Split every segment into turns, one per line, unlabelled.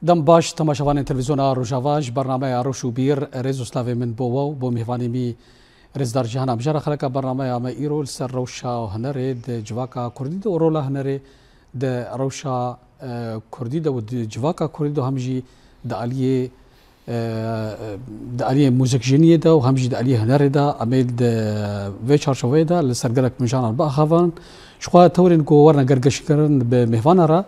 دم باش تماشاوان تلویزیون روجاواج برنامه آروش و بیر رزو سلاوی من بو بو میهوانی می رزدار جهان امجار خلق برنامه اما ایرول سر روشا هنره د جواکا کردی د اورولا هنره د روشا کردی د جواکا کردی د همجی د علیه موزیک جنیه ده و همجی د علیه هنره ده امیل د وی چارچوبه ده لسرگرک مجان با خوان شخوا تورین کو ورنا گرگش کردن به میهوان را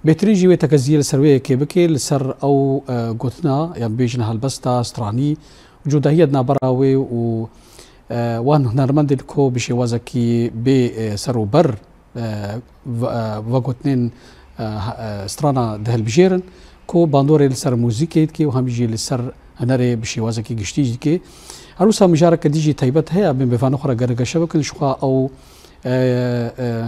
بهترین جیوه تکزیل سروی که بکیل سر او گوتنا یا بیجن هالبستا استرانی جودهیت نابراوی و وان هنرمند کو بشی وازکی به سر و بر و گوتنین استرانا دهل بجیرن کو باندور سر موزیکیت که و همیجی لسر هنره بشی وازکی گشتی که عروسا مجارک دیجی تایبت هیا بین بفانو خورا گرگشه بکن شخوا او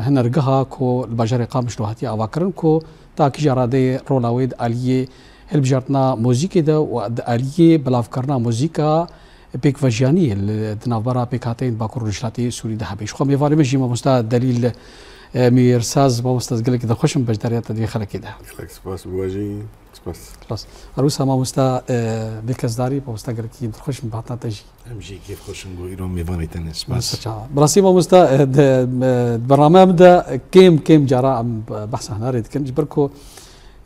هنرگها کو البجار قامش لوحتی آواکرن کو تاکی جراده رولاوید علیه هلبجارتنا موزیک ده و علیه بلاف کرنا موزیکا پیک وجیانی دنابرا پیکاتین باکور رشلاتی سوری ده بیش خو میواری مجی ما مستا دلیل میرساز با مستا گله که خوشم بجداریات دی خلکی ده
خلک سپاس بواجی سپاس
خلاص عروس ما مستا بکزداری با مستا گله کی خوشم باتنا تجی
همجی کیف خوشم گو ایران میوانی تن سپاس
براسي ما مستا برنامج ده كيم جرا بحث هنارد كن بركو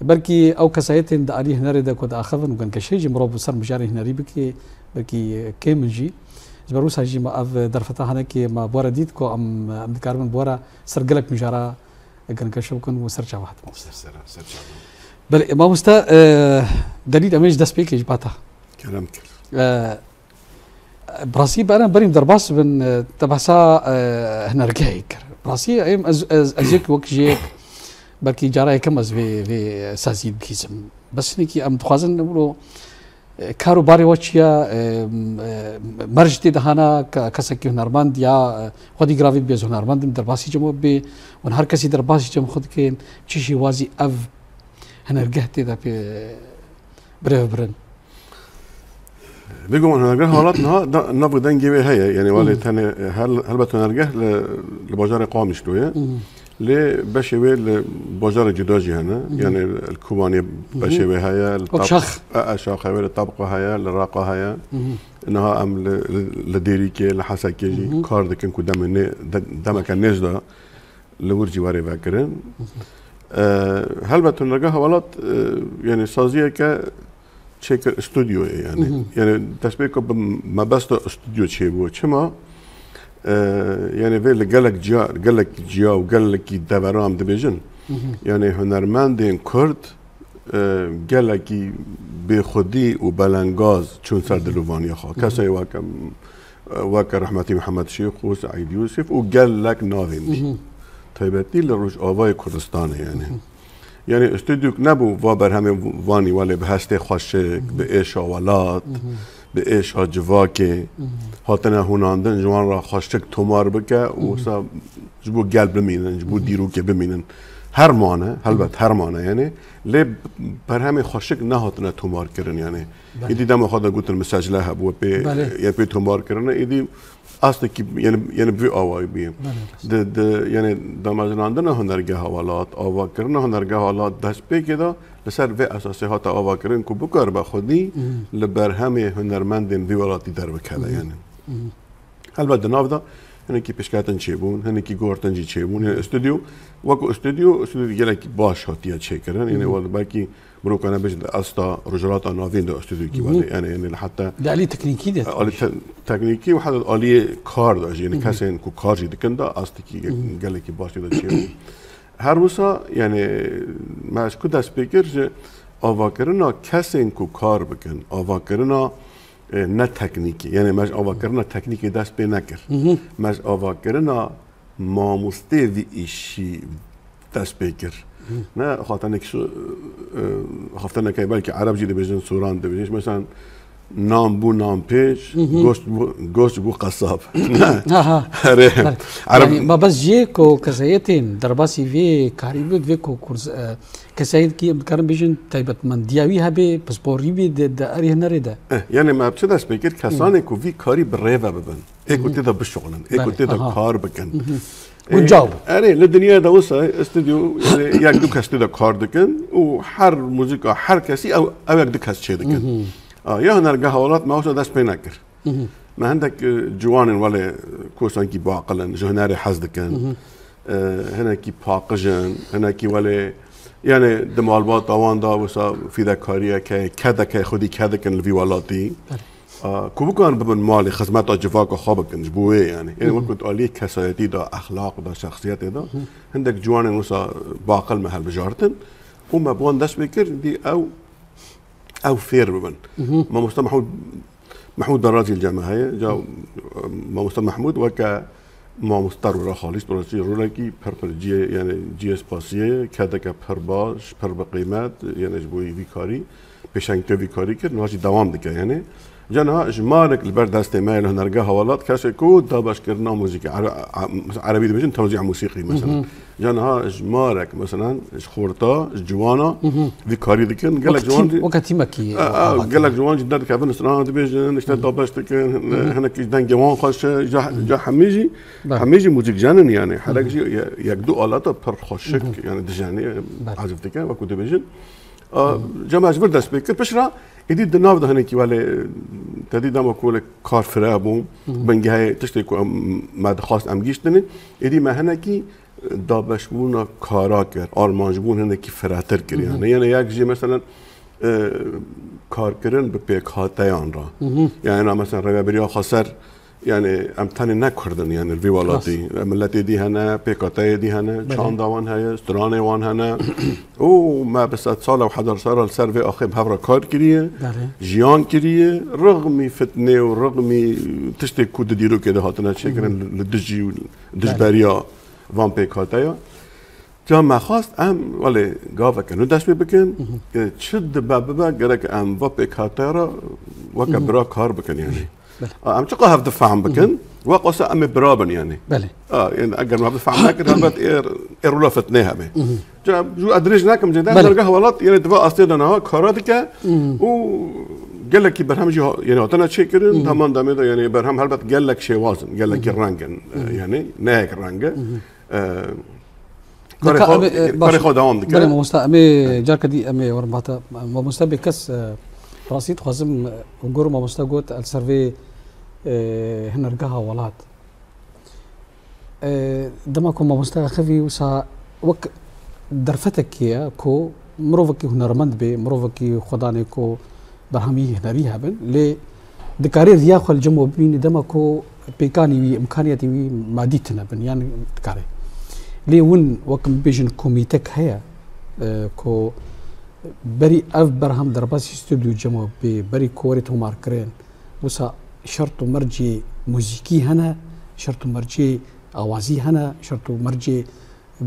بركي او كسايتين ده عليه هنارد ده كود اخذن وكان كشي جمرو بصر مجاري هناري بركي كيم جي جبروس هاجي ما اف درفتا هناكي ما بورا ديت كو ام كاربن بورا سرقلك مجارا كان كشو كن وسرجا واحد
سرجا
بل ما مستا دليل امش ده سبيكيج باتا
كلامك
براسي بأنا بريم درباس بن تبعسا هنرجعيك براسي أيام أزيك وكجيك بركي جراي كم أز في سازيد كيسم بس نيكي أم تخازن نقوله كارو باري واتشيا مرجتي دهانا كسكي هنرمند يا خدي جرافيد بيز هنرمند درباسي جمو بي ونهار كسي درباسي جمو خد كين تشي وازي أف هنرجعتي ده في بريف برن
بيجوا من هنرجع حالاتنا نبغى دنجي هي يعني والله تاني هل بتنرجع لبجار قامش شوية ليه بشوي لبجار جداجي هنا يعني الكوباني بشوي هيا الشاخ هيا الطبقة هيا الراقة هيا إنها أم لديريكي لحسكيجي كارد كن دم كان نجدا لورجي واري فاكرين هل بتنرجع حالات يعني سازية ك چک استودیو یعنی تشبیه که ما بس استودیو چه بود چما یعنی ولی گلک جیا و گلکی دورام دبیجن یعنی هنرمندین کرد گلکی به خودی و بلنگاز چون سر دلوانی خواه کسی واقع رحمتی محمد شیخ و سعید یوسف و گلک ناوین تایبتی لروش آوای کردستانه یعنی استودیو نبود و بر همه وانی ولی به هسته خوشک به ایش آولات به ایش جواکه هاتنه هناندن جوان را خوشک تومار بکه و سا جبو گل بمینن جبو دیرو که بمینن هر مانه البته هر مانه یعنی لی بر همه خوشک نه هاتنه تومار کردن یعنی ایدی دم خدا گوتن مساجله هبو پی تومار کردن ایدی اصلا کی یعنی بی آوای بیم یعنی دامازناندن هنرگاه حوالات آوا کردن هنرگاه حوالات دست پیکیده لسر و اساسی هات آوا کردن کو بکار با خودی لبر همه هنرمندین ویولاتی در بکده یعنی البته نافدا یعنی کی پیشکاتن چه بون یعنی کی گورتن چه بون یعنی استودیو یعنی کی باش هاتیه چه کردن یعنی ولی باقی بروك انا بجد استا رجلات نافين دو استوديو كي يعني حتى
ده آلية تكنيكي ده
آلية تكنيكي وحتى آلية كار ده يعني كاسين كو كار جي دكندا استكي قال لك باش ده شيء هر وسا يعني ماش كده سبيكر آواکرنا كاسين كو كار بكن آواکرنا نه تكنيكي يعني ماش آواکرنا تكنيكي دست بي نكر ماش آواکرنا ماموسته وی ایشی دست بيكر نه خاطرنك شو خاطرنك بالك عرب جي بيجن سوران دبيجش مثلا نام بو نام بيش گوشت بو قصاب
يعني ما بس جيكو كسايتين درباسي في كاريبو فيكو كورس كسايت كي بكرم بيجن تايبت من دياوي هبي باسبوري بي دا اري هنريدا
يعني ما بتدا سبيكر كسانك وفي كاري بريفا ببن ايكو تدا بالشغلن ايكو تدا كار بكن
ونجاوب
يعني للدنيا ده وصل استوديو يقدك استوديو كاردكن وحر موسيقى حر كسي او يقدك هالشيء دكن يا هنرجع هولات ما هو ده سبيناكر ما عندك جوان ولا كوسان كي باقلن جهناري حزدكن هنا كي باقجن هنا كي ولا يعني دمالبات طوان دا وصا في ذكرية كذا كخدي كذا كان الفيوالاتي كوبو كان بمن مالي خدمات جفاك وخابك نجبوه يعني ما كنت قالي كسيتي دا أخلاق دا شخصيات دا عندك جوان وصا باقل محل بجارتن وما بوان داس بكر دي أو فير بمن ما مستر محمود برازي الجامعة هي جاو ما مستر محمود وكا ما مستر خالص برازي رولكي بيربل جي يعني جي اسباسيه كذا كبرباش برب قيمات يعني جبوي فيكاري بشانك فيكاري كر نواجي دوام دك يعني جانا اجمالك البرد استعمال هنرجع هولات كاشكو دابش كرنا موسيقى عربي بيجن توزيع موسيقي مثلا جانا اجمالك مثلا خورطه جوانا فيكاري دكن قال لك جوان
وقت مكي
قال لك جوان جدا كابن سنان بيجن اشتا دابش دكن هنا كيدان جوان خش جا حميجي موسيقى جانن يعني حالك يقدو آلات بر خوشك يعني دجاني عزفتك وكنت بيجن جماعة برد سبيكر بشرا إدي الدناف ده هنيكي ولا تدي دام أقول كار فرابو بنجهاي تشتري ما دخلت أمجيشتني إدي ما هنيكي دابشبونا كاراكر أرمانجبون هنيكي فراتر كري يعني يجي مثلا كار كرن ببيكاتيان را يعني أنا مثلا رجابريا خسر يعني امتحان نکردن يعني الفيوالاتي ملتي دي هنا بيكاتي دي هنا شاندا وان هي استراني وان هنا او ما بس اتصال وحضر صار السيرفي اخي بهفرا كار كريه جيان كريه رغم فتنه ورغم تشتي كود ديرو كده هاتنا شكرا للدجي والدجباريا فان بيكاتيا جا خواست ام ولی گاوا کنو دست بکن که شد بابا گرک ام و بيكاتيرا وكبرا كار بكن يعني ام چقا هف دفعم بكن وقص ام برابن يعني
بله
يعني اگر ما دفعم لكن هلبت ايرولا فتنيها به جا جو ادريجناكم جدا درجه غلط يعني دفع اصلا انا كاراتك و قال لك برهام يعني انا شكرن تمام دامه يعني برهام هلبت قال لك شيء وازن قال لك الرانجن يعني ناك رانجه كاري خو دوام دك
بله مستعمي جارك دي امي ورباتا مستبي كس رصيد خازم وجور ما مستقوت السيرفي هنرجعها ولاد دمكم ما مستخفي وسا وك درفتك يا كو مروفكي هنرمند بي مروفكي خداني كو برهمي هنريها بن ل دكاري ريا خل جمو بين دمكو بيكاني امكانياتي ماديتنا بن يعني دكاري لي ون وكم بيجن كوميتك هيا كو بري اف برهم درباس استوديو جمو بري كوريتو ماركرين وسا شرط مرجي موسيقي هنا شرط مرجي اوازي هنا شرط مرجي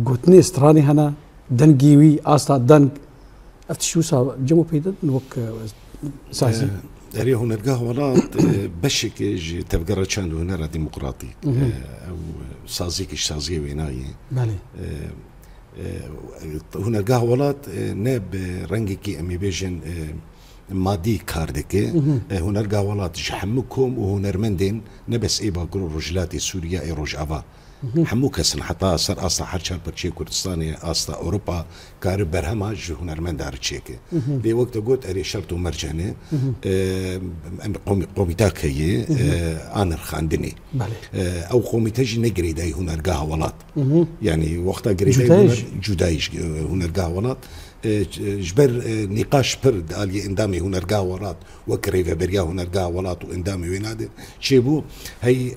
غوتني استراني هنا دنجيوي استا دنج افتشو سا جمو بيدن وك ساسي
داري هنرجع ولات بشك جي تفقر شاندو هنا ديمقراطي او سازيك سازي ويناي
بالي
هنرجع ولات ناب رنجكي امي بيجن مادي كاردك هنرجع ولات جحمكم وهنرمندين نبس ايبا قرو رجلاتي سوريا اي رجعفا حموك سن حتى صار اصلا حرشان برشي كردستاني اصلا اوروبا كار برهماج هنرمند ارتشيك لي وقت قلت اري شرط ومرجانه قوميتاك هي انا خاندني او قوميتاج نجري داي هنرجع ولات يعني وقتها جري جودايش هنرجع ولات جبر نقاش برد قال اندامي هنرجع ولات وكريفا بريا هنرجع ولات واندامي وينادي شيبو هي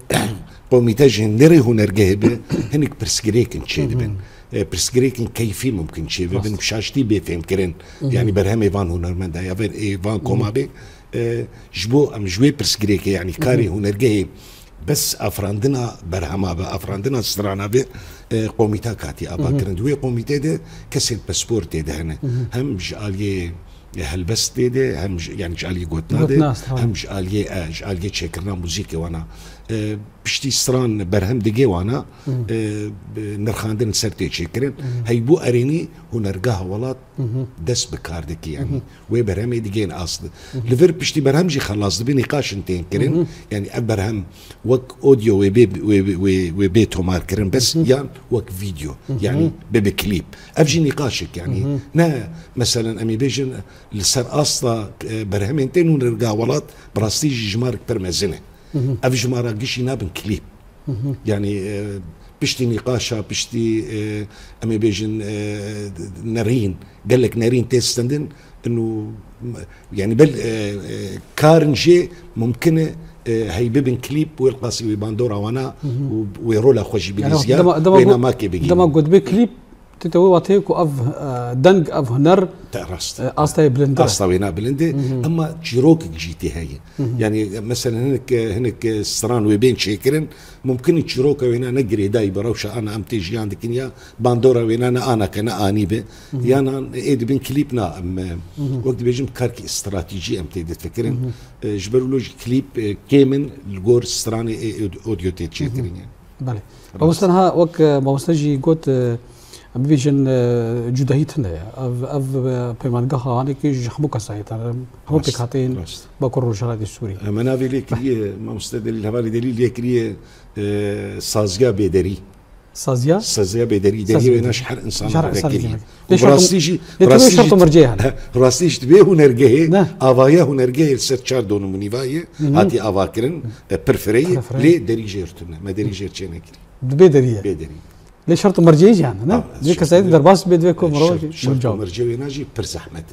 قوميتاج نري هنرجع به هنك برسكريكن تشيدبن برسكريكن كيفي ممكن تشيدبن بشاشتي بيفهم كرين يعني برهم ايفان هنرمند يا فين ايفان كومابي جبو ام جوي برسكريك يعني كاري هنرجع بس افراندنا برهما افراندنا استرانا به قوميتا كاتي ابا كرن دوي قوميتا ده كسل باسبور ده هنا هم جاليه هالبس دي هم يعني جعلي قوتنا دي هم جعلي شكرنا موسيقى وانا بشتي ستران برهم دقي وانا نرخاندن سرتي شكرن هيبو اريني ونرجعها ولات دس بكاردك يعني وبرهمي دقين اصل لفر بشتي برهمجي خلاص بنقاش انتين كرن يعني ابرهم وك اوديو وبيتو ماركرن بس يعني وك فيديو يعني بيبي كليب افجي نقاشك يعني نا مثلا امي بيجن لسر اصلا برهمين ونرجع ولات براستيجي جمارك برمزنه افي جمارة قشي نابن كليب يعني بشتي نقاشة بشتي امي بيجن نارين قال لك نارين تيستندن انه يعني بل كارنجي ممكن هي بيبن كليب والقاسي وباندورا وانا ويرولا خوشي بليزيا وينا ماكي بيجي
دما قد بكليب تتوي واتيكو اف دنج اف هنر
ترست
استا بلندر
استا وينا بلندي اما جيروك جيتي هي يعني مثلا هنك ستران وبين شيكرن ممكن تشروك وينا نجري داي بروشة انا ام تيجي عندك يا باندورا وينا انا كنا اني به يانا ايد بين كليبنا وقت بيجم كاركي استراتيجي ام تيد تفكرن جبرولوج كليب كيمن الجور ستراني اوديو تيتشيكرن يعني
بالي بوستنها وك بوستجي قلت بيجن جدهيتنا اف بيمانغها هاني كي جحموك سايتا حموك كاتين بكر الرجال السوري
منافي ليك ما مستدل الهوالي دليل ليك لي سازيا بيدري سازيا بيدري دليل ويناش حر انسان ذكي وراستيجي شرط مرجيها راستيش تبيه ونرجيه افايا ونرجيه السرچار دون منيفايه هاتي افاكرن برفري لي دريجيرتنا ما دريجيرتشينك بيدري
ليش شرط مرجعي يعني ذيك سيد درباس بيدويكم مروجي
شرط مرجعي ناجي برزحمه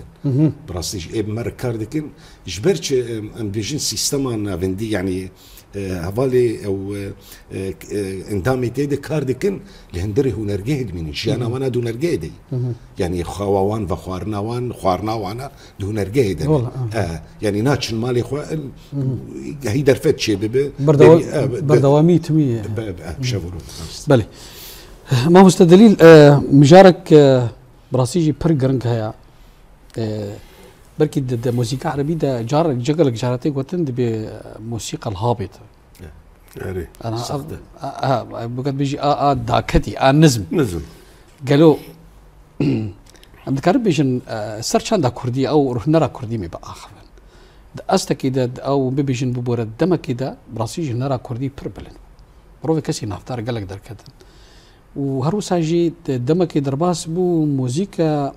براستيج مركاردكن جبرتش ام بيجن سيستما فندي يعني هفالي او اندامي تيد كاردكن لهندري هنرجهد من جانا وانا دو نرجهد يعني خواوان وخوارناوان خوارناوانا دو نرجهد يعني ناتش المالي خو هي درفت شي
بردوامي تمي
بشافورو
بلي ما مستدليل مجارك براسيجي برجرنك هيا بركي د موسيقى عربي دا جارك جقلك جارتي وتند بموسيقى الهابطه
يعني
انا بقد بيجي داكتي نزم قالوا عند كاربيجن سرشان دا كردي او نرى كردي مي باخر استا كده او بيجن ببورد دم كده براسيجي نرى كردي بربلن بروفي كسي نفتار قالك دركت وهروسا جي دمك درباس بو موسيقى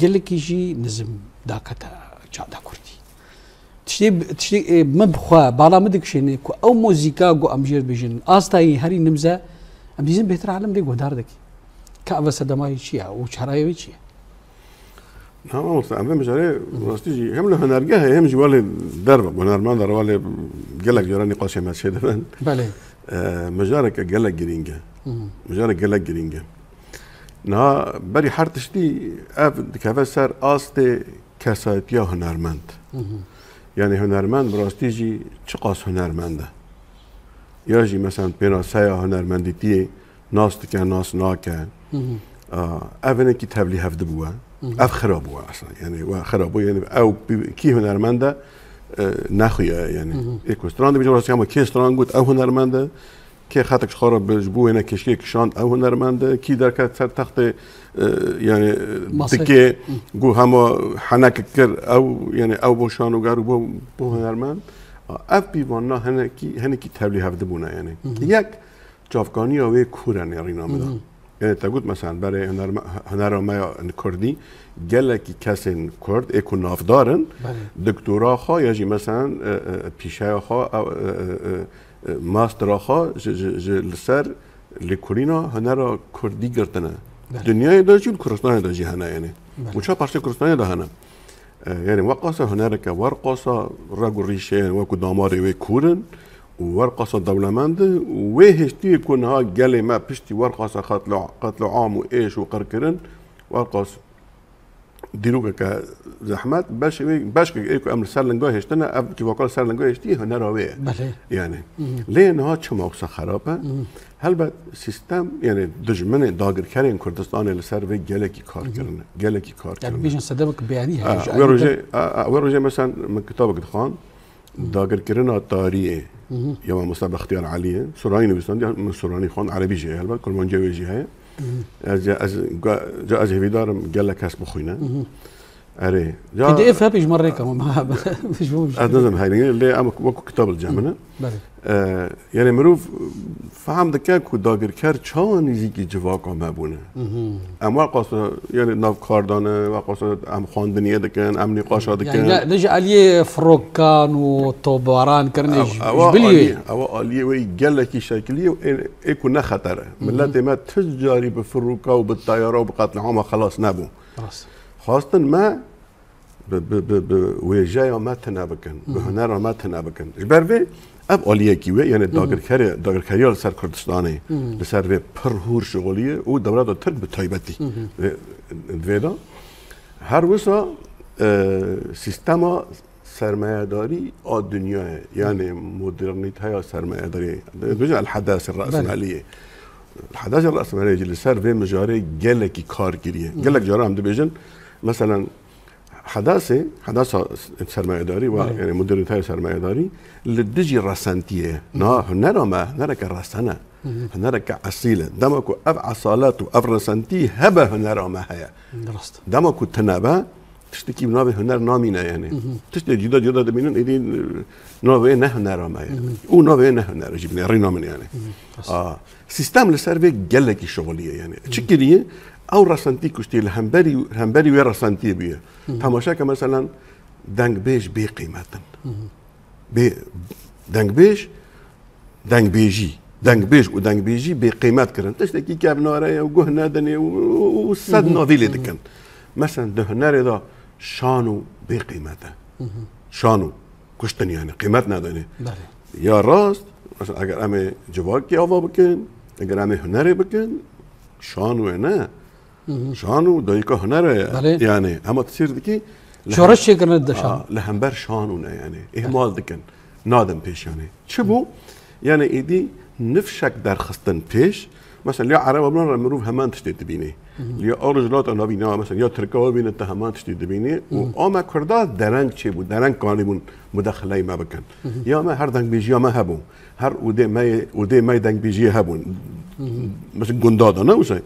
قالك يجي نزم داكتا جادا كردي تشتي مبخوا بالا مدك شيني او موسيقى جو امجير بيجن استاي هري نمزه ام ديزن بهتر عالم دي غداردك كابا سدماي شيا وشرايوي شيا
نعم مستعمل مجاري راستيجي هم له هنرجها هم جوال درب ونرمان دروالي قالك جراني قاسي ما شي دبن
بله
مجارك قالك جرينجا مجارك قالك جرينجا نا بري حرتشتي اف كفا سر استي كاساتيا هنرمند يعني هنرمند براستيجي چقاس هنرمنده ياجي مثلا بينا سايا هنرمنديتي ناس تكن ناس ناكن افنه كي تبلي هفد بوا اف خرابوا اصلا يعني وخرابوا يعني او كي هنرمنده ناخويا يعني ايكوستراند بيجي راسي هم كي ستراند قلت او هنرمنده كي خاطك خرب بجبو هنا كشكيك شان او هنرمنده كي دركات سر تخت يعني تكي جو هم حنك كر او يعني او بوشان وقارو بو هنرمند اف بيوانا هنا كي تبلي هفد بونا يعني يك جافغاني او كورن يارينا مدا يعني تقول مثلا برای هنرمای کردی گله کی کسین کرد اکو نافدارن دکترا خا یا جی مثلا پیشه خا ماستر خا لسر لکورینا هنر کردی گرتنه دنیای داجی و کردستان داجی هنه یعنی وچه پارچه کردستان دا هنه يعني وقصة هنالك ورقصة رجل ريشين وكو داماري وكورن ورقصة دولمند وهشتي يكون ها قالي ما بشتي ورقصة قتلوا عام وإيش وقركرن ورقص دیروگ که زحمت باش که ایکو امر سرلنگاه هشتنه اب که واقعا سرلنگاه هشتی هنراویه یعنی لین ها چه موقع خرابه هلبت سیستم یعنی دجمن داگرکارین کردستان لسر و گلکی کار کردن گلکی کار کردن
يعني بيجن صدمك بياني
وروجه مثلا من كتابك دخان داگرکارنا تاریه یا مصطفى اختیار علیه سورانی نویسنده من سورانی خان عربی جه هلبت کل من جوی جه از هیدارم گله کس بخوینه اره
پی دی اف هبیج مره کم ما فيش موجود
لازم هاي اللي ام وكو كتاب الجامعه يعني مروف فهم دكا كو داگر كر چان يزيكي جواك ما بونه اما قصه يعني ناف كاردانه وقصه ام خواندنيه دكن ام نقاشات دكن
يعني لا نجي عليه فروكان وطوباران كرنيج بلي
او عليه وي قالكي شكليه يكون خطر ملاتي ما تجاري بفروكا وبالطياره وبقتل عمى خلاص نابو خاصة ما بوجايا ما تنابكن بهنر ما تنابكن البرفي اب اوليه كيوي يعني داگر كاريال سر كردستاني لسر في پرهور شغليه و دولت ترك بتايبتي دويدا هر وسا سيستما سرمایه‌داری الدنيا يعني مدرنيتها سرمایه‌داری بجن الحداثه الرأسماليه الحداثه الرأسماليه اللي صار في مجاري قالك كارگيريه قالك جارا هم بيجن مثلا حداثه سرمایه‌داری و يعني مدرنيتها سرمایه‌داری اللي تجي راسنتيه هنرك راسنا هنرك اصيله دمكو اف اصالات واف راسنتي هبه هنرما هيا دمكو تنابا تشتكي بنابه هنر نامينا يعني تشتكي جدا دبينون ايدين نوبه نه هنرما يعني او نوبه نه هنر جبنا رينامن يعني سيستم لسرفي قالك شغليه يعني تشكيليه او راسنتي كشتي الهمبري ويا راسنتي بيه تماشا مثلا دنگ بيج بقيمه دنگ بيج ودنگ بيجي بقيمات كرن تشتكي كاب ناريا وجهنا دني وصد نوفيلي دكن مثلا دهناري دا شانو بقيمته شانو كشتن يعني قيمتنا دني يا راست مثلا اگر امي جواكي اوفا بكن اگر امي هنري بكن شانو انا شانو دايكا هنري يعني اما تصير دكي
شورش شكرا الدشان
لهمبر شانونا يعني اهمال دكن نادم بيش يعني شبو يعني ايدي نفشك در خستن بيش مثلا ليا عرب بلان مروف همان تشتي تبيني ليا اورجلات انا بينا مثلا يا تركوا بين همان تشتي تبيني واما كردا درنگ چه بو درنگ قانون مداخله ما بكن يا ما هر دنگ بيجي ما هبو هر ودي ما دنگ بيجي هبون مثلا گنداد انا وشي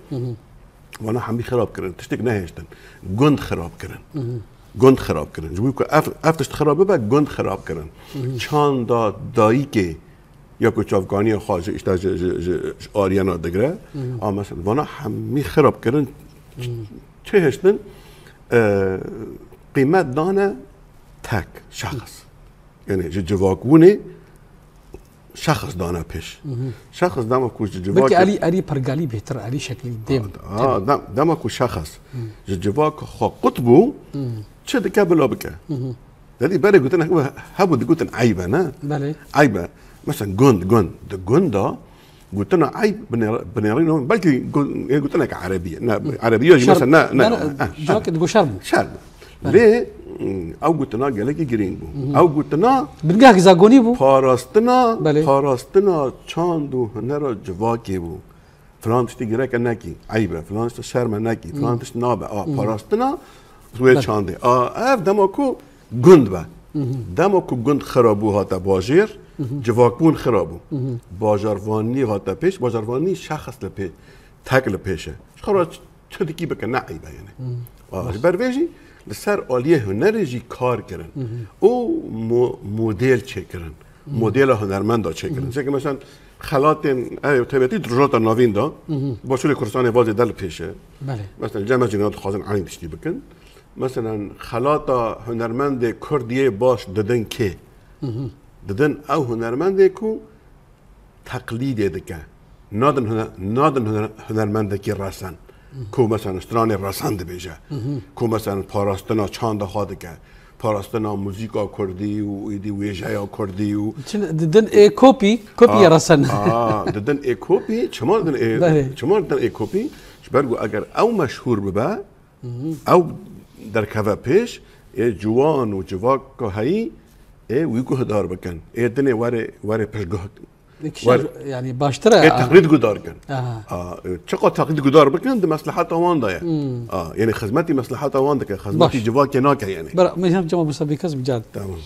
وانا حمي خراب كرن تشتك نهشتن گند خراب كرن گند خراب کردن جوی که افتش خرابه بعد گند خراب کردن چند دایی که یا کوچ افغانی خارج اشتاج آریانا دگره مثلا وانا همی خراب کردن چه هستن قیمت دانه تک شخص یعنی جواکونه شخص دانه پیش شخص دام کوچ جواک
بلکه علی پرگالی بهتر علی شکلی دیم
دام کو شخص جواک خو قطبو چه دکه بلا بکه دادی برای گوتن هبو دی گوتن عیبه نه
بله
عیبه مثلا گندا گوتن عیب بنیرینو بلکه گوتن که عربیه نه عربیه مثلا نه
جاك تقول شرم
ليه او گوتنا گلکی گرین بو او گوتنا
بنگاه زاگونی بو
پاراستنا چاندو هنر جواکی بو فلان تشتی گره که نکی عیبه فلان تشتی شرم نکی فلان تشتی نابه پاراستنا روی چانده اف دماکو گند با دماکو گند خرابو هاتا باجر جواکبون خرابو باجروانی هاتا پیش باجروانی شخص لپیش تک لپیشه خراب چه دیکی بکن نعیبه یعنی برویجی لسر آلیه هنری جی کار کرن او مدل چه کرن مدل هنرمند چه کرن چه که مثلا خلات طبیعتی درجات نوین دا با شوری کردستان واضح دل پیشه مثلا جمع جنات خازن عین دشتی بکن مثلا خلات هنرمند کردیه باش ددن که ددن او هنرمند کو تقلید دکه نادن هنرمند کی رسن کو مثلا استران رسند بیجه کو مثلا پاراستنا چاند خواده که پاراستنا موزیکا کردی و ایدی ویژه کردی و
ددن کپی رسن
ددن کپی چما ددن کپی برگو اگر او مشهور ببا او در كذا بيش جوان وجواك هاي ويكو هدار بكن الدنيا واري بيش جهد
يعني باشترى
تقليد قدار كان شقة تقليد قدار بكن ده مصلحتها واندا يعني يعني خدمتي مصلحتها واندا خدمتي جواك هناك يعني
ما هم جمع مسابقات بجد تمام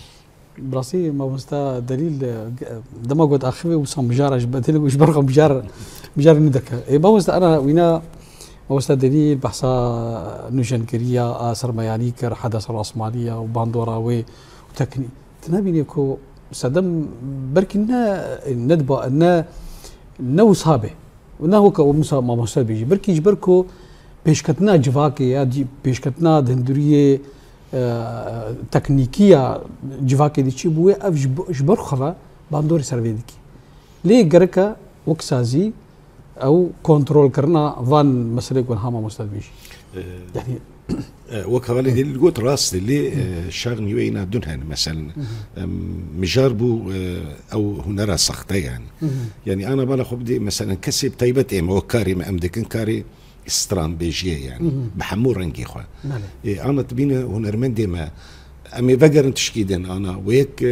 براسي ما مستا دليل دما قلت اخوي وصام بجارة بدل وش برقم بجار ندك ما مستا انا وينا ما مستا دليل بحثا نوجنكريا سرمياني كر حدث العثمانية وباندورا وتكني تنابيني كو صدم بركنا ندبا ان نو صابه ونهو كو موسى ما مستا بيجي بركي جبركو بيشكتنا جواكي يا بيشكتنا دندوريه تكنيكية جواكي دي شي بوي اف جبر خلا باندوري سرفيدكي لي جركا وكسازي او كنترول كرنا فان مسلك ونهاما مستدبيش يعني
وكالي دي اللي قلت راس اللي شاغني وينا دونهن مثلا مجاربو او هنرا سخطه يعني انا بالا خبدي مثلا كسب طيبت ام وكاري ما امدكن كاري استرام بيجي يعني بحمو رنجي خو انا تبينا هنرمندي ما امي فقر تشكيدن انا ويك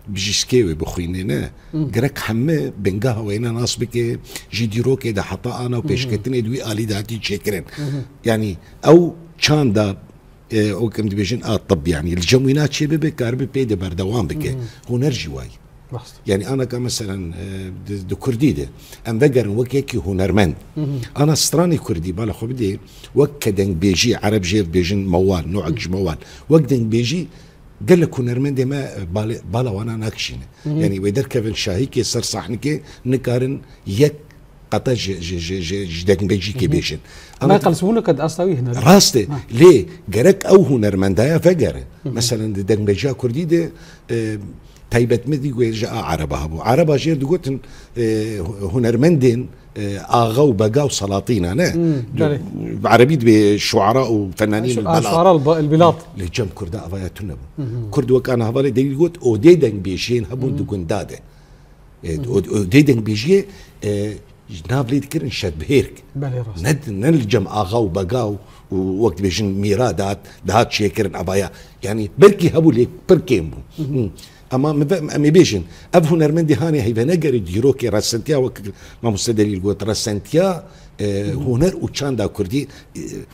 بجيسكيوي بخوينينا جرك حمه بنجاها وينا ناس بك جيديرو كده حطا انا وبيشكتني دوي الي داتي تشكرن يعني او كان دا او كم دبيجن طب يعني الجموينات شي بك قرب بيد بردوام بك هنرجي واي يعني انا كمثلا دو كرديده ام بقر وكيكي هنرمند انا استراني كردي بالا خو بدي وكدن بيجي عرب جير بيجن موال نوعك موال وكدن بيجي قال لك هنرمند ما بالا وانا ناكشين يعني ويدر كيفن شاهيكي صار صحنكي نكارن يك قطع جدك بيجي كي بيجن
ما يقلسونه قد استوي هنا
راستي ليه جرك او هنرمندايا فقر مثلا دك بيجا كرديده تايبت مدي ويجا عربها ابو عربها جير دقوت هنرمندين اغا وبقا وسلاطين انا بعربيت بشعراء وفنانين
البلاد شعراء البلاد
لجم كردا افاياتنا كرد وكان هبالي دي قلت اوديدن بيجين هبون دقون داده اوديدن بيجي نابلي ذكر شد بهيرك ند نلجم اغا وبقا ووقت بيجن ميرادات دهات شيكرن ابايا يعني بركي هبو ليك بركيمو اما امي بيجن اب هنرمندي هاني هي بنقر ديروكي راسنتيا ما مستدلي قلت راسنتيا هنر وشاندا كردي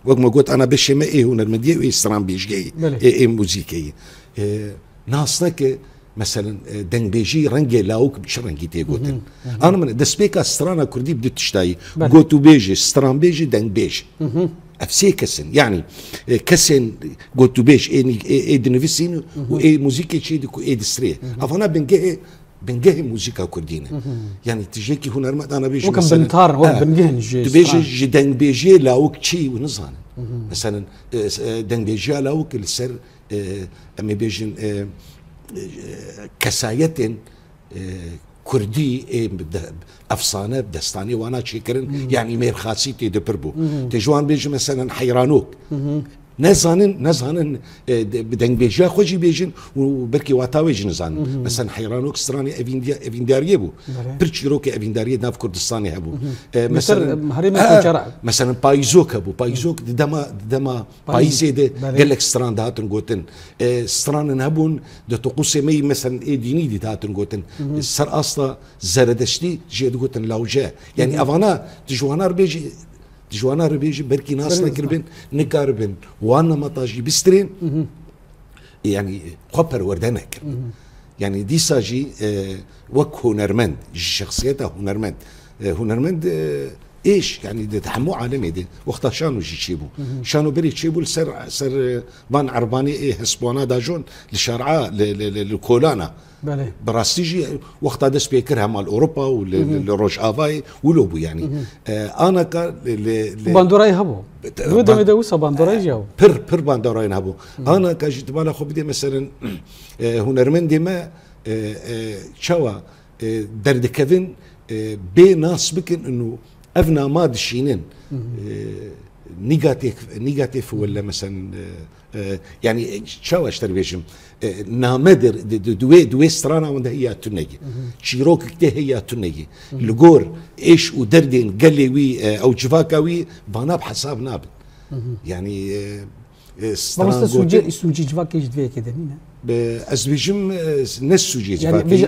وقت ما قلت انا بشي ما ايه هنرمندي وايه استرام بيجي ايه موزيكي ناصنك مثلا دنگ بيجي رنجي لاوك بشرنجي تي قلت انا من دسبيكا استرانا كردي بدي تشتاي قلتو بيجي استرام بيجي دنگ بيجي افسي كسن يعني كسن قلتو بيش ايه دنفسين وايه موسيقى تشيدك وايه دستريه افانا بنجه موسيقى كردينه يعني تجيكي هنر انا بيجي
وكم بنتار بنجه
بيجي جدن بيجي لاوك تشي ونزان مثلا دن بيجي لاوك السر امي بيجن كسايتن كردي افسانه بدستاني وانا شكرن يعني مير خاصيتي دبربو تجوان بيجي مثلا حيرانوك نزانن بدن بيجا خوجي بيجن وبركي واتاويج نزان مثلا حيرانوك ستراني افينداريه بو برشيروكي افينداريه ناف كردستاني هبو
مثلا
مثلا بايزوك هبو بايزوك دما بايزي ده قال لك ستران داتن غوتن ستران هبون ده طقوس مي مثلا اي ديني دي داتن غوتن سر اصلا زردشتي جي غوتن لاوجا يعني افانا تجوانا بيجي جوانا ربيجي بركي ناس نكربن نكاربن وانا مطاجي بسترين يعني خبر وردانا كربن يعني دي ساجي وك هنرمند شخصيته هنرمند ايش يعني ده تحمو عالمي ده وقتها شانو جيشيبو شانو بري تشيبو سر بان عرباني ايه هسبوانا داجون لشارعه لكولانا براستيجي وقتها دس بيكرها مال اوروبا والروج افاي ولوبو يعني انا
باندوراي هبو ودا مدوسا باندوراي جاو
بر باندوراي هبو انا كجيت بالا خو بدي مثلا هنرمندي ما شوا درد كيفن بناس بكن انه افنا ما دشينين نيجاتيف ولا مثلا يعني شو اشتري بيجم نامدر دوي سترانا وند هي تنجي شيروك كته هي تنجي لغور ايش ودردين قلي وي او جفاكاوي بانا بحساب ناب يعني
مامۆستا سوجی جوواکیش دوێیەکێ دەنینە
ئەس بێژم نەسوجی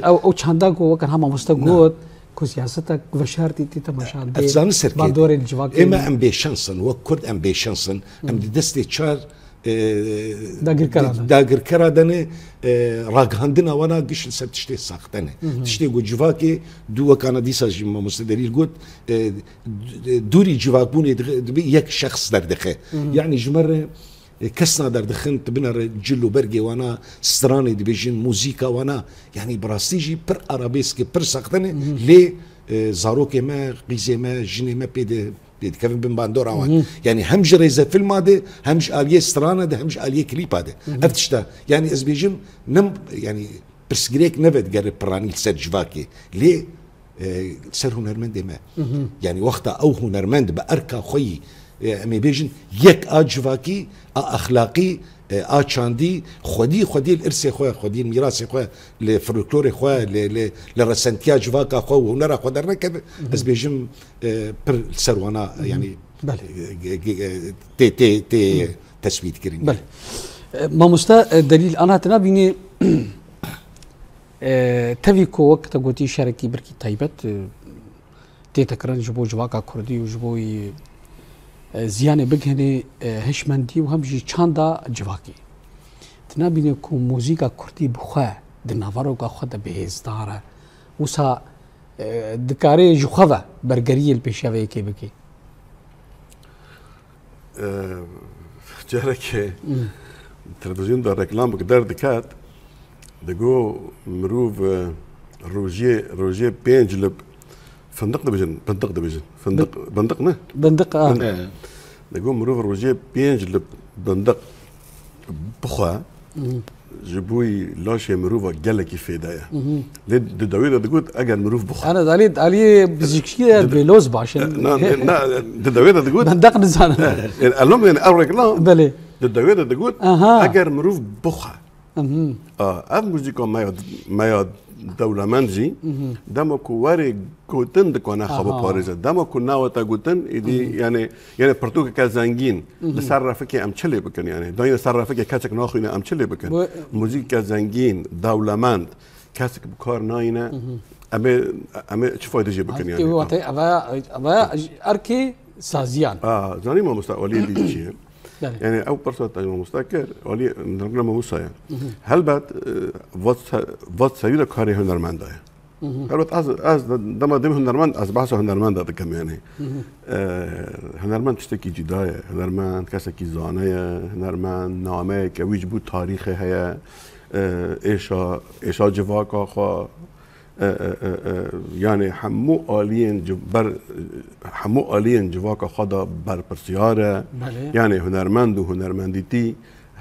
ئەو چەندە گۆوەکەن هەم مامۆستا گوت کو سیاسەتە بەشارتی تی تەماشان
سەر
باندۆرێن جوواک
ئێمە ئەم بێشەنسن وەک کورد ئەم بێشەنسن ئەم دەستێ چار داگرکەرا دەنێ ڕاگەاندنەوەنا گشت سەر تشتێ ساختەنێ تشتێ گو جوواکێ دووەکانە دیساژی مامۆستا دەریر گوت دووری جوواکبوونێ دەبێ یەک شەخص دەردەخێ یعنی ژمەرە کەسنا دەردەخن بنەڕێ جل و بەرگێوانە سترانی دەبێژین موزیکاوانە یعنی بڕاستیژی پڕ ئارابێسکە پڕ ساختەنێ لێ زارۆکێمە قیزێمە ژنێمە پێدەکەون بن باندۆراوان یعنی هەمژ ڕێزە فیلمادێ هەمژ ئالیە سترانە دە هەمژ ئالیە کلیپادێ ئەف تشتە یعنی ئەس بێژم نم ینی پرسگرێک نەبێت گەرە پڕانی سەر جوواکێ لێ سەر هونەرمەندێمە یعنی وەختە ئەو هونەرمەند بە ئەرکا خۆی ئەمێ بێژن یەک ئا جوواکی ئا ئەخلاقی ئا چاندی خودی ئرسێ خۆی خودی میراسی خۆی لێ فولکلۆری خۆی لە ڕەسەنتیا جوواکا خۆ و هونەرا خۆ دەرنەکەت ئەس بێژم پر سەروانە ینی تێ تەسبیتکردین
مامۆستا دلیل ئەنا هاتنابینێ تەوی کۆوەک تە گوتی شارێکی بەرکی تایبەت تێتەکردن ji بۆ جوواکا کوردی و ji بۆی زیانێ بگهێنێ هەشمەندی و هەمژی چاندا جوواکی تنابینێ کو موزیکا کوردی بخوا di navarokê xwe de bihêzdar e wisa dikarê ji xwe ve bergeriyê li pêşeveyekê bike
carekê televizyonda reklam derdiket digo mirov rojê pênc li فندق دبيجن بندق نه
بندق
دقوم مروف روجي بينج بندق بخوا جبوي لاشي مروفا جلكي في دايا لد دويدا دقوت اجر مروف بخوا
انا داليد علي بزكشيه بلوز باشن
لا دويدا دقوت
بندق نزان
المهم يعني اوريك لا
بلي
دويدا دقوت اجر مروف بخوا ام موزيكا ما دولمندجی دما کو وری گوتن دکانه خبر پاریزه دما کو ناوتا گوتن ایدی یعنی پرتوک که زنگین لصرفه که ام چلی بکن یعنی داین صرفه که کچک ناخوینه ام چلی بکن موزیک که زنگین دولمند کسی که بکار ناینه اما چه فایده جی بکن یعنی
اما ارکی سازیان
زانی ما مستقبلی دی چیه يعني او برصه مستكر ولي نقول موسى هل بعد وات سيده كاري هنرمند هل بعد از دم هنرمند از بحث هنرمند هذا كم يعني هنرمند تشتكي جدايه هنرمند كسكي زانه هنرمند نامه كويج بو تاريخه هي ايشا جواكا خو يعني حمو آلين جواكا خدا بر پرسیاره يعني هنرمند و هنرمندیتی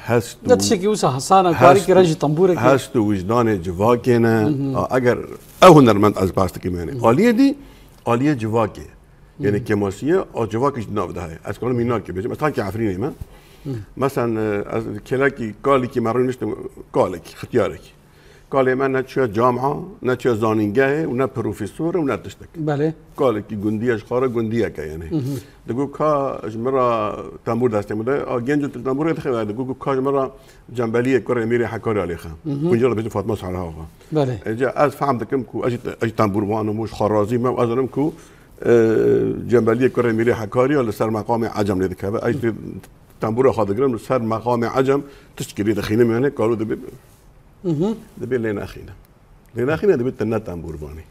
هست
و تشكي وسا حسانا كاري كي راجي طنبورك
هست وجدان جواكينا اگر او هنرمند از باست كمان آليه دي آليه جواكي يعني كماسيه او جواكي جناب ده از كلام مينا كي بيجي مثلا كي عفريني ما مثلا كلاكي قالي كي مرونش قالك اختيارك قال من نتشو جامعه نتشو زانینگاه و نه پروفسور و نه تشتک
بله
قال کی گندیش خاره گندیه که یعنی دگو کا اجمرا تامور دسته مده گنج تامور خیلی دگو کا اجمرا جنبالی کره میری حکاری علی خام کنجر بيجي فاطمه صالحه
بله
اجا از فهمتكم كو اجي تامور وانه مش خرازي ما ازرم كو جنبالی کره میری حکاری ولا سر مقام عجم لذك اجي تامور خادگرم سر مقام عجم تشكيلي دخينه يعني قالوا دبي لنا اخينا دبي تنات عن بورباني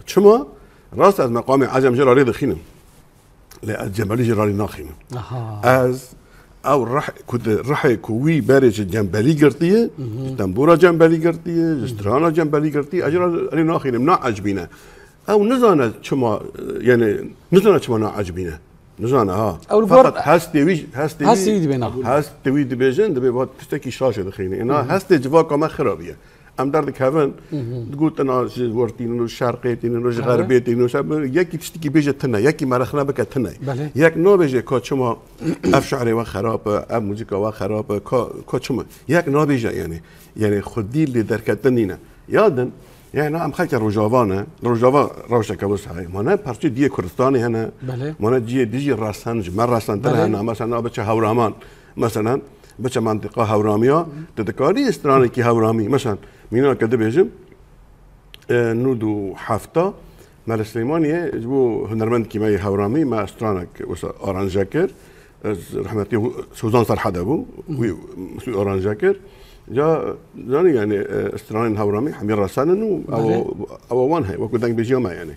شما راس از مقام عجم جراري دخينم لا الجمالي جراري ناخينم از او رح كوي بارج جنبالي قرطيه تنبوره جنبالي قرطيه جسترانا جنبالي قرطيه اجراري ناخينم نا عجبينا او نزانا شما يعني نزانا شما نا عجبينا نزانا
او
فقط هستي دي بيجن دبي بعد تشتكي شاشه دخيني انا هستي جواكا ما خرابيه ام درد كافن تقول انا ورتين انه شرقيتين انه غربيتين انه ياكي تشتكي بيجه تنا ياكي مرخنا بك تنا ياك نو بيجه كو شما اف شعري وخراب ام موسيقى وخراب كو شما ياك نو بيجه يعني خدي اللي دركتنينا يادن يعني ام خلك روجافانا روجافا روشه كبس هاي مانا بارتي دي كردستاني هنا مانا دي راسنج مر راسن ترى انا مثلا بچه هورامان مثلا بچه منطقه هورامیا تذكاري استرانه كي هورامي مثلا مينا كده بيجم نودو حفتا مال سليمانية جبو هنرمند كيماي هورامي ما استرانك وسا أورانجاكر رحمتي سوزان صرحة أبو مسوي أورانجاكر جاني يعني استرانين هورامي حمير رسانن أو وان هاي وكو دانك بيجيو ما يعني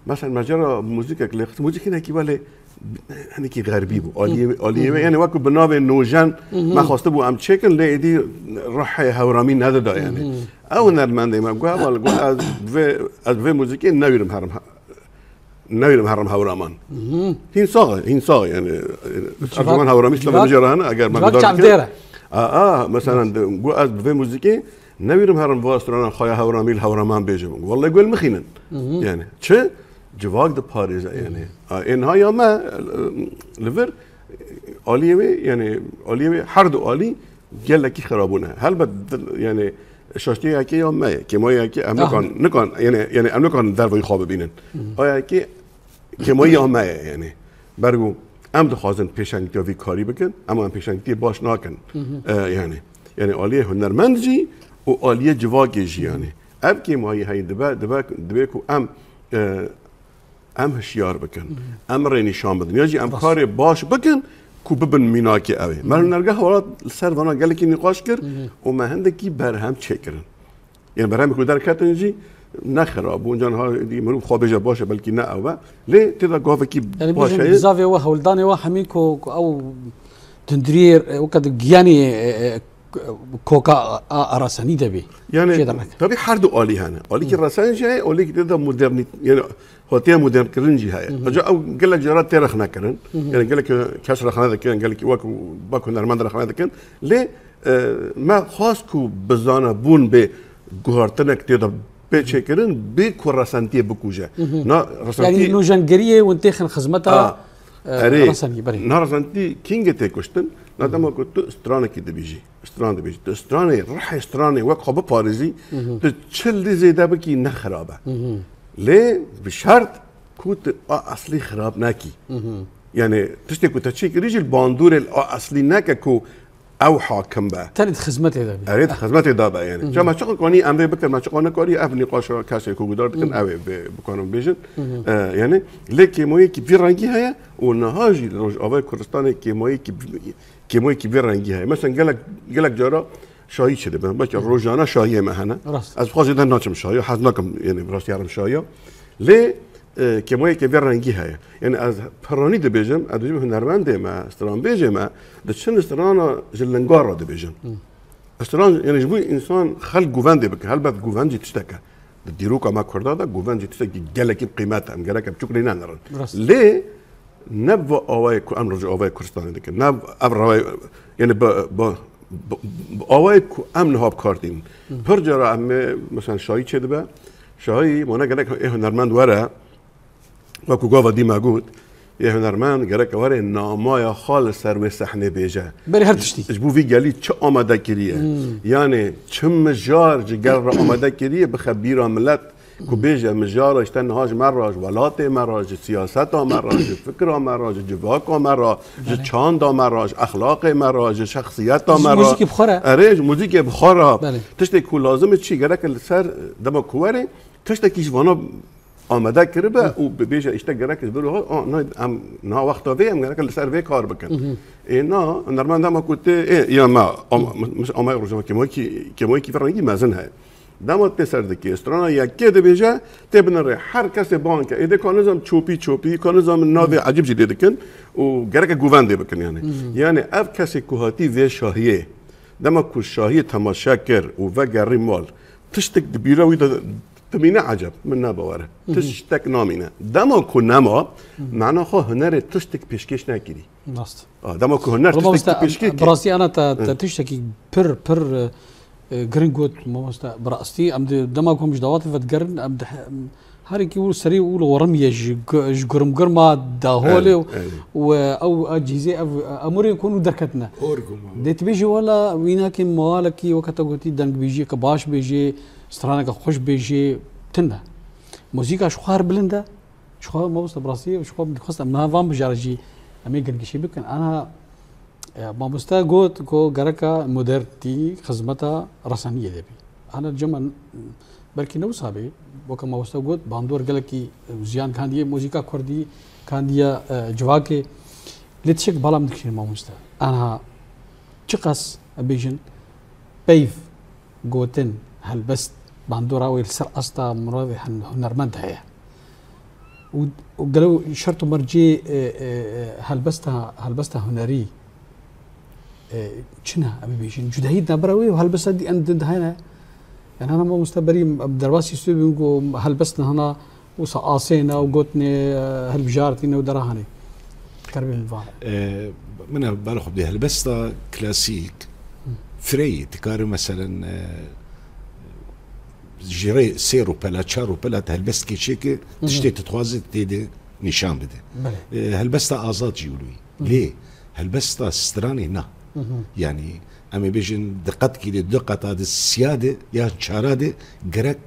مثلا مجرى موسيقى كلي موسيقى هنا كيبالي هني كي غربي بو أولي يعني وكو بنابه نوجان ما خاصة بو أم تشيكن لي دي روح هورامي هذا دا يعني او نرمند ما قال از في موسيقى نوير محرم هورامان هين صاغ يعني أرجوان هورامي شلون نجرا هنا اگر ما
قدرت
مثلا قال از في موسيقى نوير محرم واسترانا خايا هورامي الهورامان بيجم والله يقول مخينا يعني چه جواك د باريز يعني ان هاي ما ليفر اوليوي يعني اوليوي حرد اولي قال لك خرابونه هل بد يعني شاشتي اكي يوم ما كيموي اكي ام نكون يعني ام نكون درو خواب ببینن آیا اكي كيموي يوم ما يعني برگو ام دخوازن پیشنگی وی کاری بکن اما ام پیشنگی باش ناکن يعني عالیه هنرمند جی و عالیه جواگی جی يعني اب كيموي هاي دباكو ام هشیار بکن ام رینی شام بدن یاجی ام کار باش بکن کو ببن میناکی اوی من نرگه حالات سر وانا گله کی نقاش کر و ما هندکی برهم چکرن یعنی برهم کو در کتن جی نخراب اونجا ها دی مرو خوابجا باشه بلکه نه او لی تدا گاو کی باشه
يعني زاويه وها ولداني وها ميكو او تندرير وكد يعني كوكا راساني دبي
يعني طبي حرد عالي هنا عالي كي راسان جاي عالي كي تدا مودرن يعني هوتيا مودرن كرنجي هاي اجا او قال لك جرات تاريخنا كرن يعني قال لك كسر خنا كان قال لك واكو باكو نرمند رخنا كان ليه ما خاصكو بزانا بون به جوهرتنك تدا بيتشكرن بكوراسانتي بكوجا نا راسانتي
يعني نوجنجريه وانتخن خدمتها
راسانتي بري نا راسانتي كينج تيكوشتن نا دما كنت استرانه كي دبيجي استرانه بيجي استرانه روح استرانه وك خب باريزي تشل زيدا بكي نخرابه ليه بشرط كنت اصلي خراب ناكي يعني تشتي كنت تشيك ريجي الباندور الاصلي ناكا كو او حاكم با
تريد خدمتي دا
اريد خدمتي دا با يعني جما شغل كوني امري بكر ما شغل كوري ابني قاش كاسي كو قدر بكن اوي بكونم بيجن يعني لكي موي كي في رانجي هيا ونهاجي روج اوي كردستان كي موي كي في رانجي هيا مثلا قالك جارا شاهي شده باش روجانا شاهي ما هنا از خاص ده ناچم شاهي حزناكم يعني براس يارم شاهي لي كموي كبير رنگي هيا يعني از پراني ده بيجم ادوجم هنرمند ما استران بيجم ده چن استران جلنگار ده بيجم استران يعني جبو انسان خلق گووند بك هل بعد گووند تشتكى ديروكا ما كردا ده گووند تشتكى گلك بقيمتها ام گلك بچكرينا نرن ليه نب اوای کو ام رجع اوای کردستان ده نب ابر يعني اوای کو ام نهاب کاردين پرجرا ام مثلا شاهي چه ده شاهي مانا گلك هنرمند وره وكو قوة دي موجود يا هنرمان جرك وري نامايا خالص سر صحنه بيجا
بري هر تشتي
اجبو في قالي تش آماده كريه يعني چم جار جگر را آماده كريه بخبيره ملت كو بيجا مجار اشتن هاج مراج ولات مراج سياسات مراج فكر مراج جواك مراج چاند مراج اخلاق مراج شخصيات مراج
موسيقى بخاره
اريج موسيقى بخاره تشتي كو لازم تشي جرك سر دما كواري تشتي كيش وانا آماده کرده و بیش اشته گرک از برو ها نه ام نه وقتا ویم گرک لسر وی کار بکن اینا نرمند هم کوته یا ما مش آمای روزم که موی کی فرنگی مزن های داماد پسر دکی استرانا یکی ده بیجا تبنره هر کس بانک ایده کانزم چوپی کانزم ناو عجیب جدی دکن و گرک گوونده بکن یعنی اف کسی کوهاتی و شاهیه دما کو شاهی تماشا کر و گری مال تشتک دبیره ویدا تمينا عجب من نابواره تشتك نامينا دما كنما معنا خو هنر تشتك بيشكيش ناكيدي
ناست
دما كو هنر تشتك بيشكيش
براسي انا تشتكي بر جرينغوت موستا براستي ام دما كو مش دوات فتقرن ام هاري كيقول سري يقول ورميه جرم قرما داهولي او اجهزه اموري يكونوا دركتنا ديت بيجي ولا ويناك موالكي وكتاغوتي دنگ بيجي كباش بيجي استرانك خوش بيجي تنه موسيقى شخار بلنده شخار موستا براسي وشخار خاصه من فام بجارجي امي قرقشي بكن انا ما مستقود كو جركا مدرتي خدمتها رسمية دبي أنا الجمل بلكي نو صابي وكما مستقود باندور قالكي زيان كان دي موسيقى كردي كان دي جواكي لتشك بالا مدكشين ما مستا أنا تشقص بيجن بيف جوتن هالبست باندورا ويلسر أستا مراد هنرمند هي وقالوا شرطوا مرجي هالبستها هنري شنو ابي بيجين جدايدنا براوي وهالبس دي عند هنا يعني انا ما مستبري بدرباسي سوبي هالبسنا هنا وصاصينا وقوتني هالبجارتنا ودراهني كربي الفار
من بالخ بدي هالبستا كلاسيك فري تكاري مثلا جيري سيرو بلا تشارو بلا هالبست كي شيك تشتي تتوازي تيدي نشان بده هالبستا ازاد جيولوي ليه هالبستا ستراني هنا يعني أمي بيجن دقت كي دقة هذا السيادة يا شارادة جرك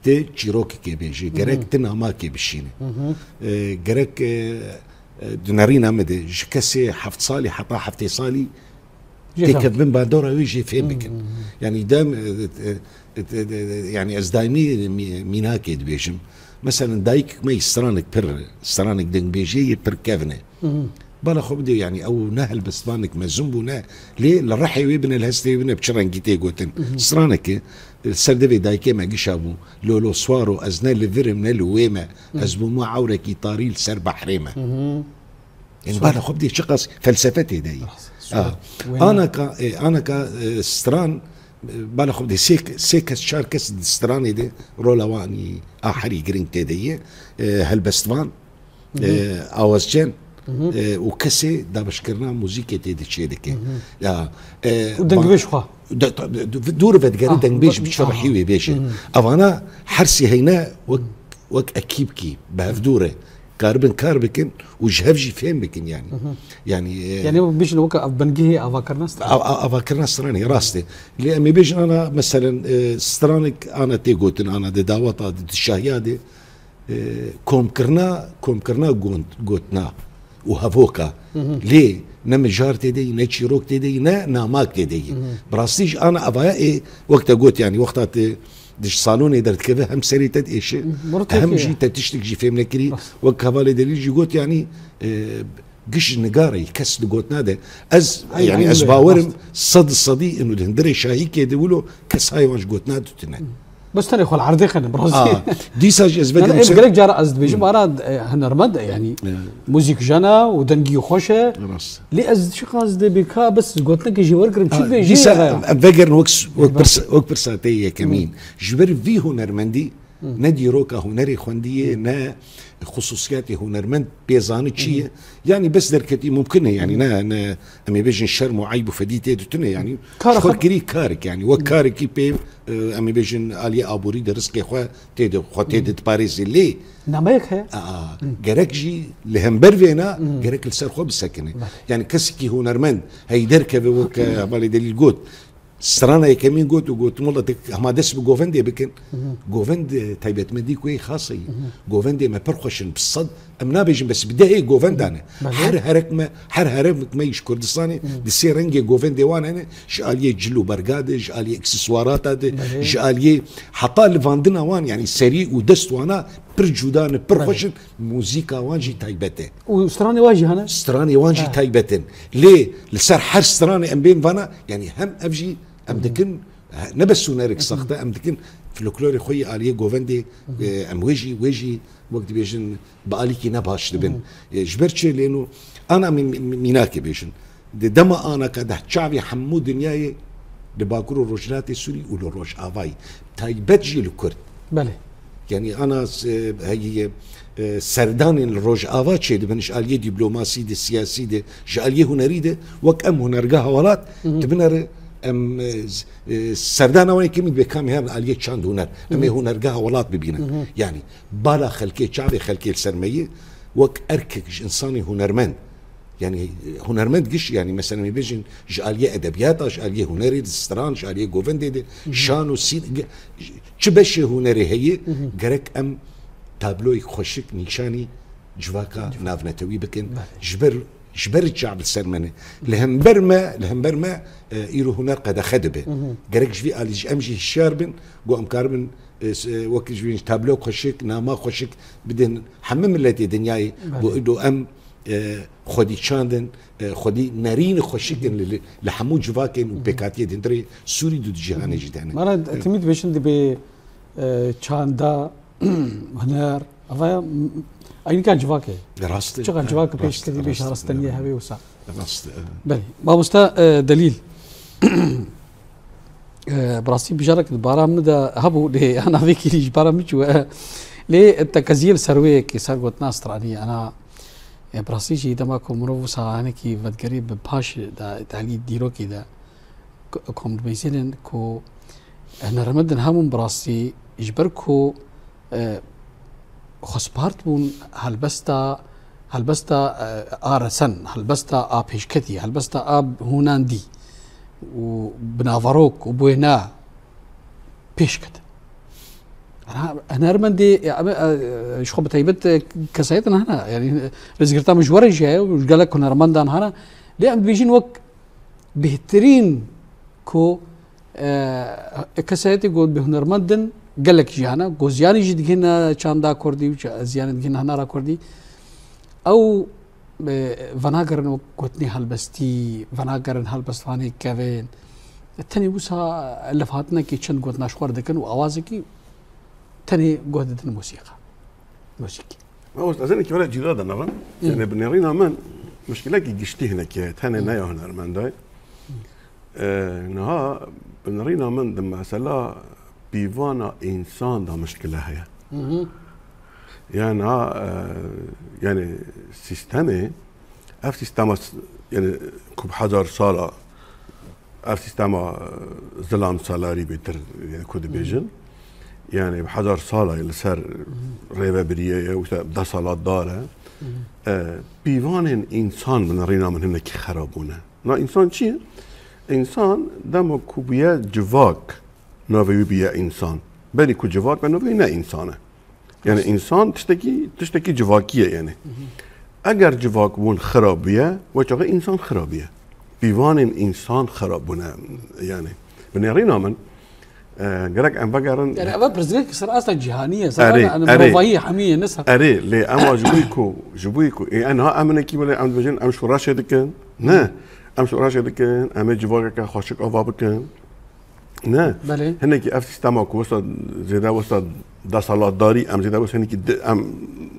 تي شيروكي كي بيجي جرك تناما كي بشينه جرك دنارينا مدة جكسي حفت صالي حطا حفتي صالي تكذب من بعدورة ويجي فين بكن يعني دام يعني أزدايمي ميناكيد بيجم مثلا دايك ما يسترانك بر استرانك دين بيجي بر كافنه بالا خو بدي يعني او نهل بسبانك ما زنبونا ليه للرحي ويبن الهستي ويبن بشرنجيتي قوتن سرانك السردفي دايكي ما قشابو لولو سوارو ازنا لفير من الويمه ازبو ما عوركي طاريل سر بحريمه يعني بالا خو بدي شقص فلسفتي داي انا كستران بالا خو بدي سيك شاركس ستراني دي رولواني احري جرين تي هالبستفان اوزجن وكسي دا بشكرنا موسيقى تيدي تشيدك
ودنجبيش خا
دور فدغري دنجبيش بشرحي بيش افانا حرسي هينا وك اكيبكي بهفدوره كاربكن وجهفجي فين بكن يعني
بيش لو بنجي
افاكرنا ستراني راستي لأمي بيش انا مثلا سترانك انا تيغوتن انا دي دعوة دي الشهيادة كوم كرنا قوتنا وهفوكا ليه نم جار تدي نتشيروك تدي ناماك تدي براستيج انا افايا وقت قلت يعني وقتات دش صالوني درت كذا هم سري تد ايش اهم شيء تشتك جي فهم لكري وكفالي دليل جي قلت يعني قش نقاري كس قوتنا ده يعني از باورم صدي انه الهندري شاهي كده يقولوا كس هاي واش قوتنا تنا
بس تاني خو العرضي خلنا براسي
دي ساج ازبد
انا قالك جرى از بيجي مراد هنرمد يعني موزيك جنا ودنجي خوشه لي از شي قصد بكا بس قلت لك يجي ورقر مشي بيجي
فكر وك برساتيه كمين جبر في هنرمندي ندي روكا هنري خونديه نا خصوصياتي هنرمند بيزاني شيء يعني بس دركتي ممكنه يعني نا امي بيجن شرم وعيب وفديتي تتنه يعني خركري كارك يعني وكاركي بي امي بيجن علي ابوري درسكي خو تيد باريس لي
نمايك هي
جرك جي لهمبر فينا جرك لسر خو بسكنه يعني كسكي هنرمند هي دركه وك بالي دليل جوت سترانا يكمين قوت والله ما دس بجوفندي بكن جوفند تايبت مدي كوي خاصي جوفندي ما برخشن بالصد امنا بيجن بس بدايه جوفند انا حر هرك ما يش كردستاني دسي رنجي جوفندي وانا انا شاليه جلو برغاد شاليه اكسسوارات شاليه حتى لفاندنا وان يعني سريع ودست وانا برجودان برخشن موسيقى وانجي تايبته
وستراني واجي هنا
ستراني وانجي تايبتن ليه لسر حر ستراني ام بين فانا يعني هم ابجي امدكن نبسو نارك سخته امدكن فلكلوري خوي اليه جوفندي ام ويجي وقت بيجن باليكي نباش تبن جبرتشي لانه انا ميناكي بيجن دما انا كده شعبي حمود دنياي لباكرو الرجلات السوري ولروج افاي تايبتجي الكرد
بله
يعني انا هي سردان الروج افا شي بنش اليه دبلوماسي دي سياسي دي جاليه هنري دي وك ام هنرغا ولات تبنر ام سردان وين كم بكام هان اليه شاند هنر ام هنرغا ولات ببينا يعني بالا خلكي شعبي خلكي السرميه وك اركك انساني هنرمند يعني هنرمند قش يعني مثلا بيجن جاليه ادبيات جاليه هنري ستران جاليه جوفندي شانو سيد چبش هنري هي جرك ام تابلوي خوشك نيشاني جواكا نافنتوي بكن جبر جبر الشعب السرمنه لهم برما يرو هنر قد خدبه جرك جفي اليج امجي الشاربن جو ام كاربن وقت جوين تابلو خوشك ناما خوشك بدن حمم التي دنياي بو ام خودی چاندن خودی نرین خوشیکن لحمود جواکن و بکاتی دندری سوری دو جهان جدانه.
من اعتماد بشن به چاندا هنر اوه این کار جواکه.
راسته.
چقدر جواک پیش کردی بیش راستنیه هوی وسا.
راسته.
بله. ما مستا دلیل. براستی بجارك البارام ده هبو ده انا فيك ليش بارام جو ليه التكزيل سرويه كي سرقت ناس تراني انا براستی چی دما کومرو ساهانه کی ودگری به پاش دا تعلی دیرو کی دا کوم بیسین کو انا رمدن همون براستی اجبر کو خسپارت بون هلبستا آرسن هلبستا آبش کتی هلبستا آب هوناندی و بنافروک و بوینا پیش کت أنا أرمندي شو بتايبت كسيتنا هنا يعني رزقتها مش ورجة وش قال لك كنا رمندان هنا ليه بيجين وقت بهترين كو كسيتي قول بهنا رمندن قال لك جانا جوزياني جد هنا شاندا كردي وزياني هنا هنا را كردي أو فناقرن قتني هالبستي فناقرن هالبستواني كافين التاني بوسا اللي فاتنا كي تشند قتنا شوار دكن وأوازكي تاني جهدة الموسيقى موسيقى
ما هو أظن كي ولا جداد أنا يعني بنرينا من مشكلة كي جشتي هنا كي تاني نايا هنا من داي نها بنرينا من دم سلا بيوانا إنسان ده مشكلة هي يعني يعني سيستمي أف سيستم يعني كوب حجر صالة أف سيستم ظلام سالاري بيتر يعني كود بيجن يعني بحجر صالة اللي صار ريبة بريئة وده صالات داره بيوان إنسان بنرينا من هنا كي خرابونه نا إنسان چيه؟ إنسان دم كوبيا جواك نوفي بيا إنسان بني كو جواك نوفي نا إنسانه يعني إنسان تشتكي جواكية يعني أجر جواك بون خرابية وجه إنسان خرابية بيوان إنسان خرابونه يعني بنرينا من قالك أنا بقرن
يعني أبغى برزقك صار أصلا جهانية صار أنا موضوعية حمية نسها
أري ليه أما جبويكو إيه أنا أمني كي ولا أم بجن أم شو راشة دكان نه أم شو راشة دكان أم جواك كخاشك أفابكان نه هنا كي أفتح استماك وصل زيدا وصل ده صلاة داري أم زيدا وصل هنا كي أم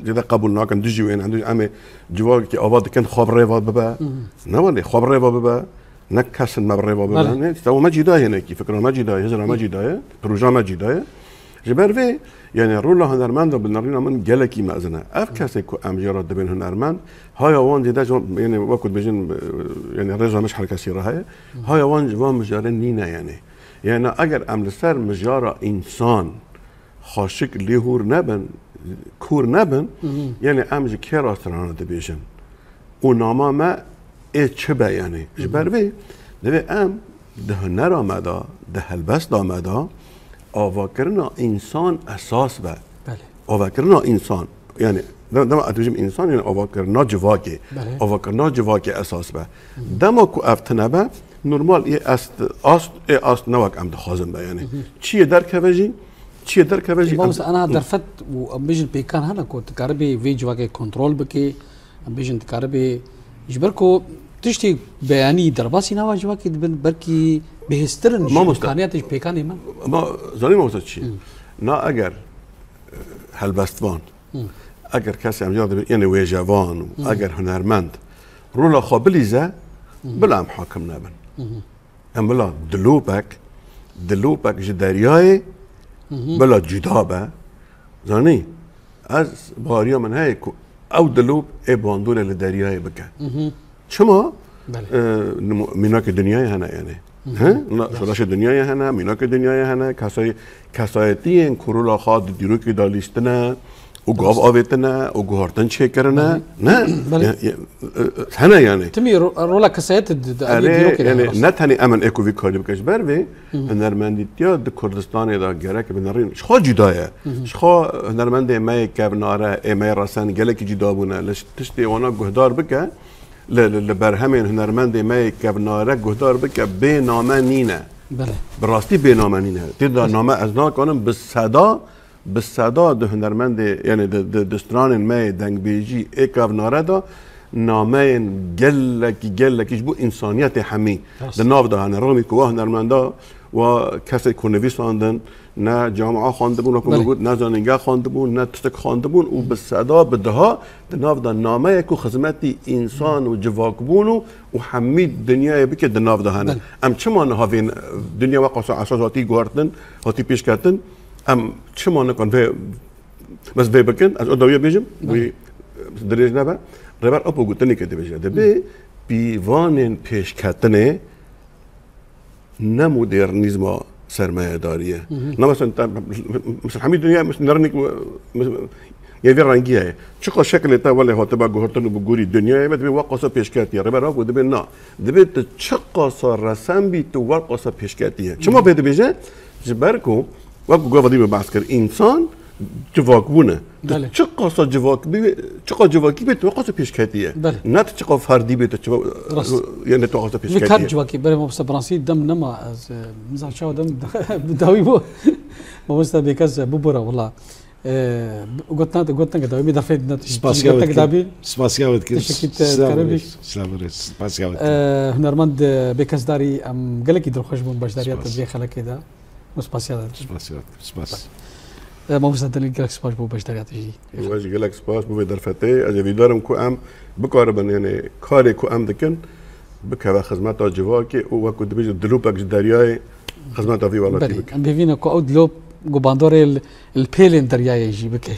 زيدا قبولنا كان دجي وين عنده أم جواك كي أفاد كان خبر ريفا ببا نوالي خبر ريفا ببا نكسن مبريبا ببا تو ما جداية هناك فكرة ما جداية هجرة ما جداية بروجا ما جداية جبر في يعني رولا هنرمند بنرينا من جلكي مأذنة أفكاسي كو أم جراد بين هنرمند هاي وان جدا يعني وقت بيجن يعني الرجال مش حركة سيرة هاي وان مجارين نينا يعني أجر أم لسر مجارة إنسان خاشك ليهور نبن كور نبن يعني أم جكيرا سرانة بيجن وناما ما إيه شبه يعني جبر في ده أم ده هنر آمده ده هلبست آمده آواکرنا انسان اساس به آواکرنا انسان يعني دم اتوجم انسان يعني آواکرنا جواکه آواکرنا جواکه اساس به دم کو افتنه به نرمال ای است نوک ام دخازم به يعني چیه در کوجی
بس انا درفت وبيجن بيكان هنا كنت كاربي في جواكه كنترول بكي بيجن كاربي جبركو تشتي بياني درباسي نوا جواكه بركي بهسترن امكانياتش بيكاني
ما زاني ما وصلت شيء نا اگر هلبستوان اگر کسی امجاد يعني ويجوان اگر هنرمند رولا خابليزه بلا محاكم نبن ام بلا دلوبك جدارياي بلا جدابه زاني از باريا من هيك او دلوب اي باندول لدارياي بك شما ميناك الدنيا هنا يعني ها شراش الدنيا هنا ميناك الدنيا هنا كسايتين كورولا خاد ديروكي داليستنا وقاف آويتنا وقهرتن شكرنا هنا يعني
تمي رولا كسايت
ديروكي يعني نتاني امن ايكو في كاري بكش بربي هنرمنديتيا د كردستان دا جرك بنرين شخو جدايه شخو هنرمندي ما كابناره اي ما راسن جلك جدابونه لش تشتي وانا قهدار بك لبرهمین هنرمند ما کبناره گهدار بکه به نامه نینه
بله
براستی به نامه نینه تیدا نامه از نا کنم به صدا ده هنرمند یعنی دستران ما دنگ بیجی کبناره دا نامه گلکیش بو انسانیت همی ده ناو ده هنرمی که هنرمندا و کسی که نویساندن نه جامعه خوانده بون و بود نه زانینگاه خوانده بون نه تستک خوانده بون و به صدا بدها دناو دا نامه که خدمتی انسان و جواک بون و همه دنیای بکه دناو دا هنه ام چما نه هاوین دنیا واقع اساساتی گوارتن هاتی پیش کردن ام چما نکن بس وی بکن از ادویه بیجم وی دریج نبا ربر اپو گوتنی که دیجه دبی بیوانن پیش کردنه نه مدرنیسم سرمایه داریه نه مثلا مثل حمید دنیا مثل نرنیک یه رنگیه چقدر شکل تا ولی هات با گهرتن و بگوری دنیا ما دبی واقعا پیشکاتیه ربر اپو دبی نه دبی چقدر رسم بی تو واقعا پیشکاتیه چما بده بیجه جبرکو واقعا گوادی به بحث کر انسان جواک بونه چقدر جواکی به تو واقعا پیشکاتیه نه چقدر فردی به تو یعنی تو واقعا پیشکاتیه
کار جواکی برای ما برانسی دم نما از مثلا شو دم داوی بو ما مست بیکاز ببره والله قلت داوی دفعت
سپاسیاوت
هنرمند بیکاز داری ام گلکی در خوش بون باش داریات جه خلک ده سپاس ما مستدل گلک سپاس بو باش داریات جی
واجی گلک سپاس بو در فته از ویدارم کو ام بکاربن یعنی کاری کو ام دکن بکه خدمت جواکی او وقت بیج دلوپک دریای خدمت وی والاتی بک
ام ببینه کو دلوب گوباندور البيلين دریای جی بک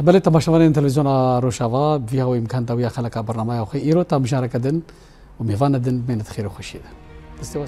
بله تماشاوان تلویزیون روشاوا ویا و امکان تا ویا خلک برنامه او خیرو تا مشارکه دن و میوان دن بین خیر و خوشی ده استوا